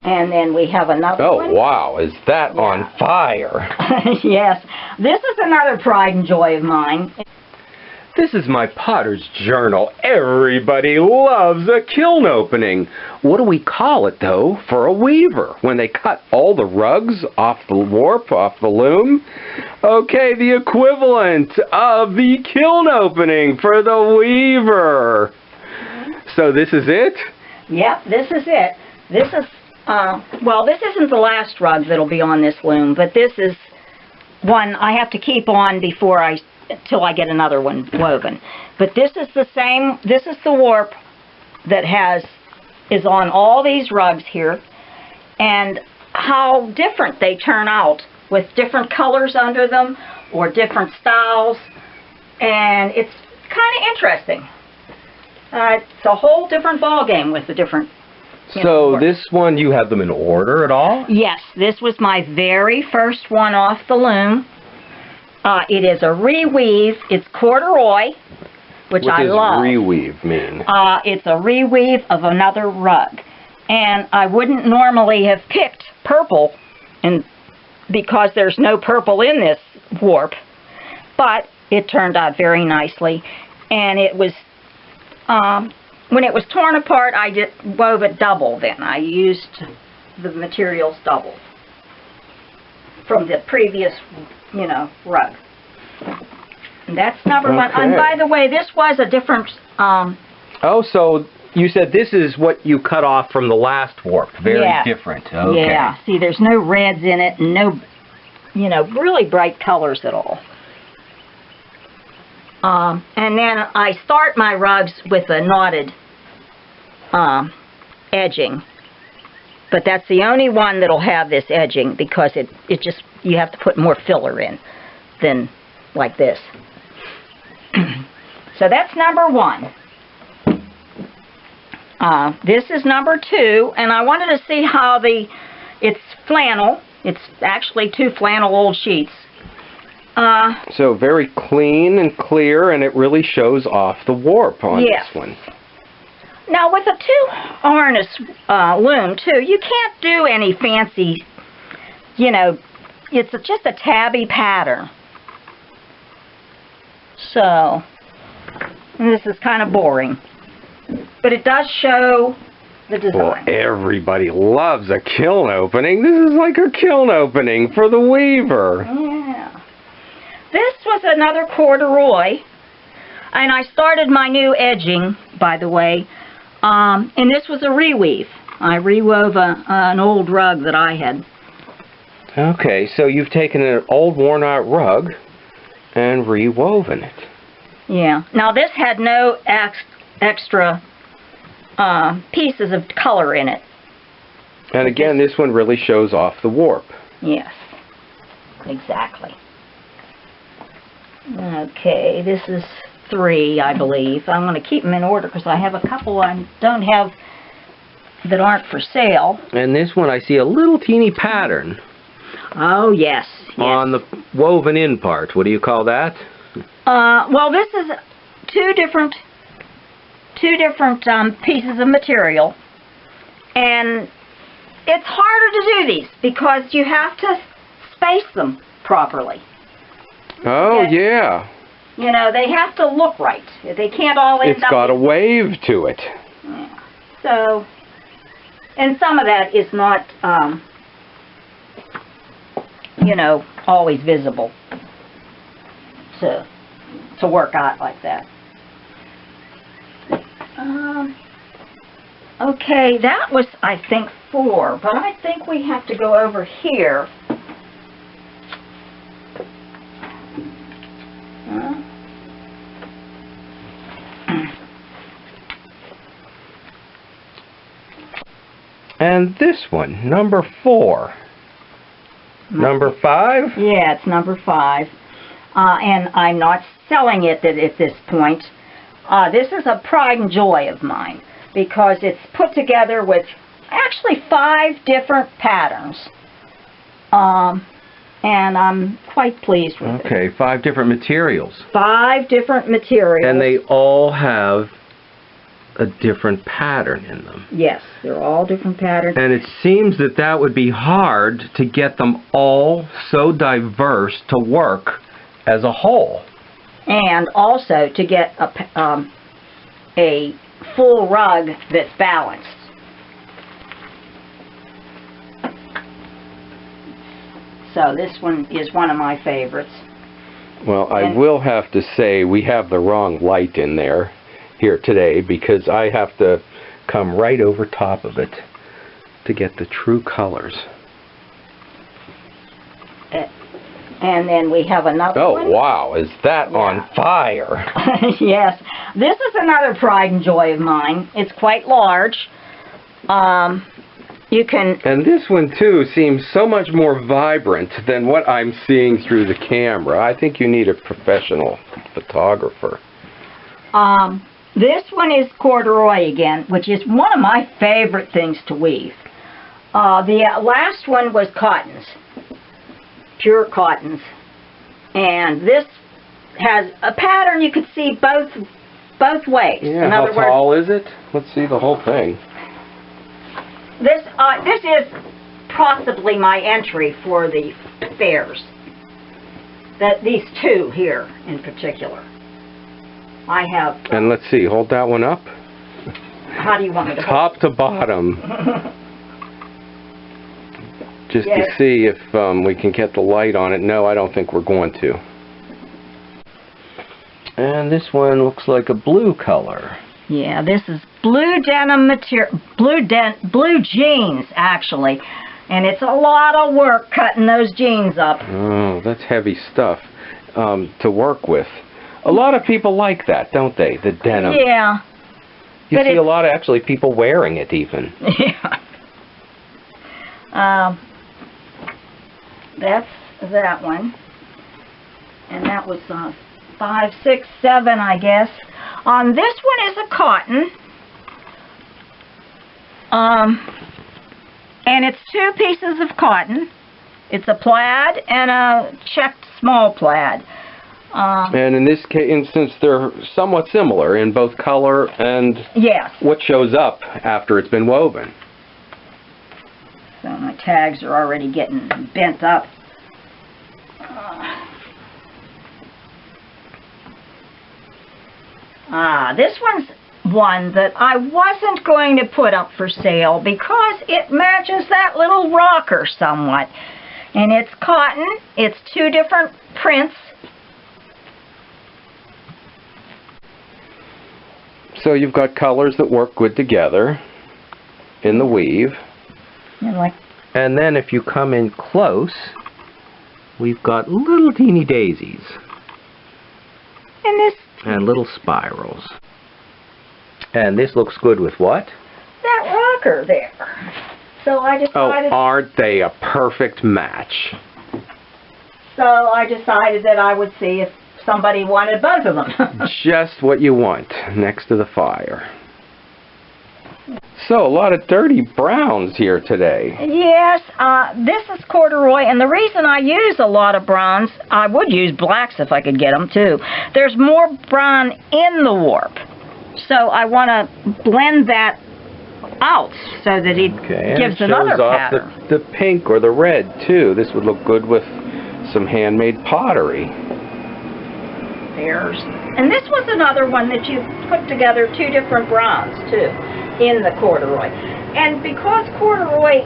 And then we have another one. Oh, wow. Is that on fire? Yes. This is another pride and joy of mine. This is my potter's journal. Everybody loves a kiln opening. What do we call it, though, for a weaver when they cut all the rugs off the warp, off the loom? Okay, the equivalent of the kiln opening for the weaver. So this is it? Yep, this is it. This is, well, this isn't the last rug that'll be on this loom, but this is one I have to keep on till I get another one woven. But this is the same, this is the warp that is on all these rugs here, and how different they turn out with different colors under them or different styles, and it's kind of interesting. It's a whole different ball game with the different. So this one, you have them in order at all? Yes, this was my very first one off the loom. It is a reweave. It's corduroy, which I love. What does reweave mean? It's a reweave of another rug. And I wouldn't normally have picked purple because there's no purple in this warp. But it turned out very nicely. And it was, when it was torn apart, I wove it double then. I used the materials double from the previous, rug. And that's number one. And by the way, this was a different... oh, so you said this is what you cut off from the last warp. Very different. Okay. Yeah. See, there's no reds in it, and no, really bright colors at all. And then I start my rugs with a knotted edging. But that's the only one that'll have this edging because you have to put more filler in than like this. So that's number one. This is number two, and I wanted to see how it's flannel. It's actually 2 flannel old sheets. So very clean and clear, and it really shows off the warp on this one. Now with a 2-harness loom too, you can't do any fancy, it's just a tabby pattern. So, this is kind of boring. But it does show the design. Well, everybody loves a kiln opening. This is like a kiln opening for the weaver. Yeah. This was another corduroy. And I started my new edging, by the way. And this was a reweave. I rewove an old rug that I had. Okay, so you've taken an old worn-out rug and rewoven it. Yeah. Now this had no extra pieces of color in it. And again, this one really shows off the warp. Yes. Exactly. Okay, this is 3, I believe. I'm going to keep them in order because I have a couple I don't have that aren't for sale. And this one I see a little teeny pattern. Oh, yes. On the woven in part. What do you call that? Well, this is two different pieces of material. And it's harder to do these because you have to space them properly. Oh, yeah. They have to look right. They can't all end up... It's got a wave to it. Yeah. So, and some of that is not, always visible to work out like that. Okay, that was, I think, 4, but I think we have to go over here. And this one, number 4. Number 5? Yeah, it's number 5. And I'm not selling it at this point. This is a pride and joy of mine because it's put together with actually 5 different patterns. And I'm quite pleased with it. Okay, 5 different materials. 5 different materials. And they all have a different pattern in them. Yes, they're all different patterns. And it seems that that would be hard to get them all so diverse to work as a whole. And also to get a full rug that's balanced. So this one is one of my favorites. Well, I will have to say we have the wrong light in there here today, because I have to come right over top of it to get the true colors. And then we have another one. Oh, wow, is that on fire? Yes. This is another pride and joy of mine. It's quite large. You can... And this one, too, seems so much more vibrant than what I'm seeing through the camera. I think you need a professional photographer. This one is corduroy again, which is one of my favorite things to weave. The last one was cottons. Pure cottons. And this has a pattern you could see both ways. Yeah, in other how tall is it? Let's see the whole thing. This is possibly my entry for the fairs. These two here in particular. I have... And let's see, hold that one up. How do you want me to top to bottom. Just to see if we can get the light on it. No, I don't think we're going to. And this one looks like a blue color. Yeah, this is blue denim material, blue jeans actually, and it's a lot of work cutting those jeans up. Oh, that's heavy stuff to work with. A lot of people like that, don't they? The denim. Yeah. You see a lot of actually people wearing it even. Yeah. That's that one, and that was 5, 6, 7, I guess. This one is a cotton, and it's 2 pieces of cotton. It's a plaid and a checked small plaid. And in this instance, they're somewhat similar in both color and what shows up after it's been woven. So my tags are already getting bent up. This one's one that I wasn't going to put up for sale because it matches that little rocker somewhat. And it's cotton. It's 2 different prints. So you've got colors that work good together in the weave. And then if you come in close, we've got little teeny daisies. And little spirals. And this looks good with what? That rocker there. So I decided... Oh, aren't they a perfect match? So I decided that I would see if somebody wanted both of them. Just what you want next to the fire. So, a lot of dirty browns here today. Yes, this is corduroy, and the reason I use a lot of browns, I would use blacks if I could get them too. There's more brown in the warp, so I want to blend that out so that it gives another pattern. Off the pink or the red too. This would look good with some handmade pottery. And this was another one that you put together 2 different browns too in the corduroy. And because corduroy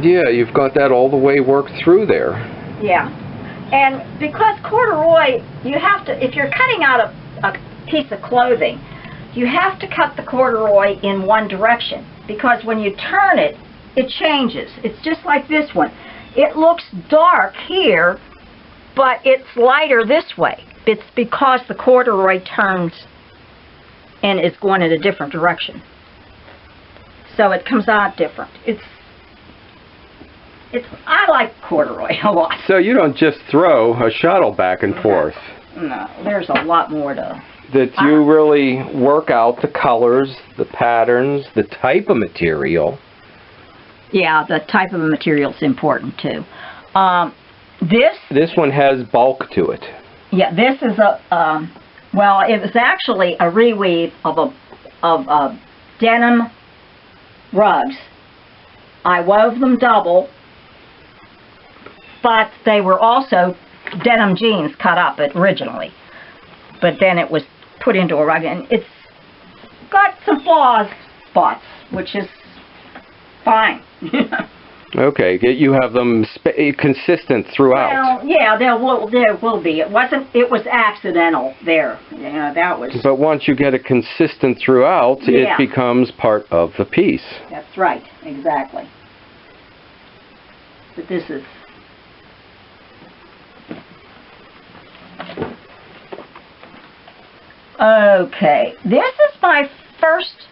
yeah, you've got that all the way worked through there. Yeah. And because corduroy, you have to, if you're cutting out a piece of clothing, you have to cut the corduroy in one direction, because when you turn it, it changes. It's just like this one. It looks dark here, but it's lighter this way. It's because the corduroy turns and is going in a different direction. So it comes out different. I like corduroy a lot. So you don't just throw a shuttle back and forth. No, there's a lot more to... That you really work out the colors, the patterns, the type of material. Yeah, the type of material is important too. This one has bulk to it. Yeah, this is well, it was actually a reweave of of denim rugs. I wove them double, but they were also denim jeans cut up originally. But then it was put into a rug, and it's got some flaws, spots, which is fine. Okay, you have them consistent throughout. Well, yeah, there will be. It was accidental there. Yeah, that was. But once you get it consistent throughout, yeah, it becomes part of the piece. That's right, exactly. But this is. Okay, this is my first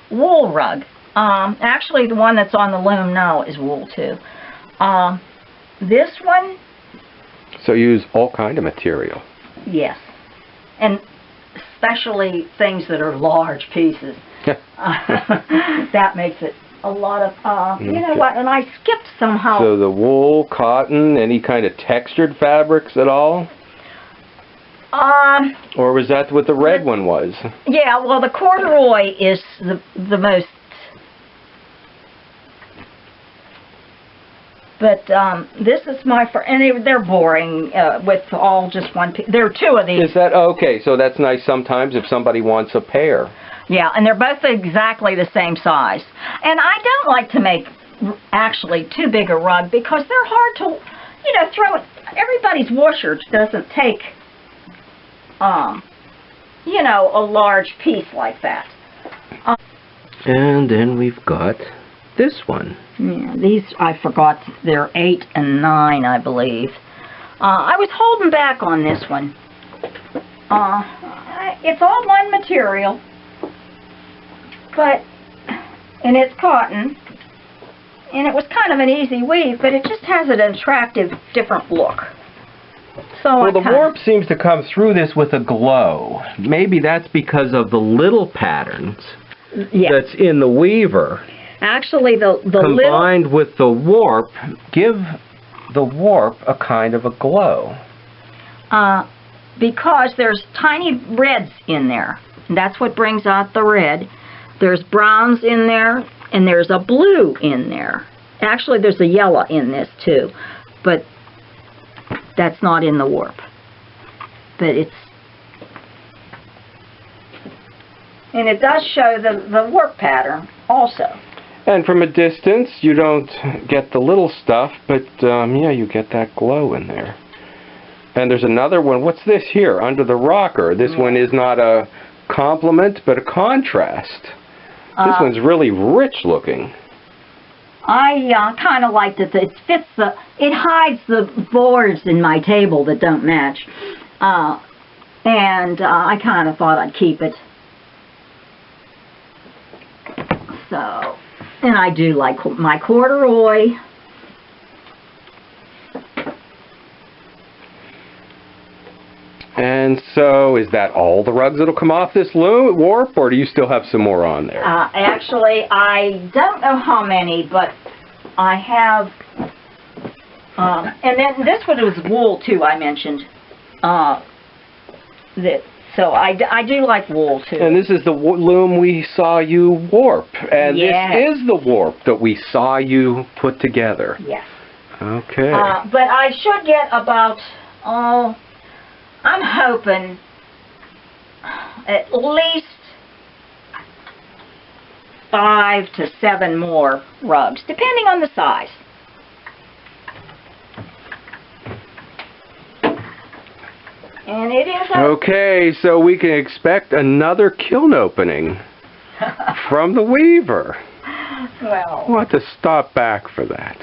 wool rug. Actually, the one that's on the loom now is wool too. This one. So you use all kind of material. Yes, and especially things that are large pieces. That makes it a lot of. You know what? And I skipped somehow. So the wool, cotton, any kind of textured fabrics at all? Or was that what the red one was? Yeah, well, the corduroy is the most. But this is my first, and they're boring with all just one piece. There are two of these. Is that okay? So that's nice sometimes if somebody wants a pair. Yeah, and they're both exactly the same size. And I don't like to make actually too big a rug because they're hard to, you know, throw it. Everybody's washer doesn't take, you know, a large piece like that. And then we've got this one. Yeah, these, I forgot, they're 8 and 9, I believe. I was holding back on this one. It's all one material, and it's cotton, and it was kind of an easy weave, but it just has an attractive, different look. So well, the warmth seems to come through this with a glow. Maybe that's because of the little patterns that's in the weaver. Actually, the combined with the warp, give the warp a kind of a glow. Because there's tiny reds in there. That's what brings out the red. There's browns in there, and there's a blue in there. Actually, there's a yellow in this too, but that's not in the warp. But it's, and it does show the warp pattern also. And from a distance, you don't get the little stuff, but yeah, you get that glow in there. And there's another one. What's this here? Under the rocker. This one is not a complement, but a contrast. This one's really rich looking. I kind of liked it. It fits it hides the boards in my table that don't match. And I kind of thought I'd keep it. So. And I do like my corduroy. And so, is that all the rugs that'll come off this loom warp, or do you still have some more on there? Actually, I don't know how many, but I have. And then this one was wool too. I mentioned. So I do like wool too. And this is the loom we saw you warp. And this is the warp that we saw you put together. Yes. Okay. But I should get about, I'm hoping at least 5 to 7 more rugs, depending on the size. And it is okay, so we can expect another kiln opening from the weaver. Well, We'll have to stop back for that.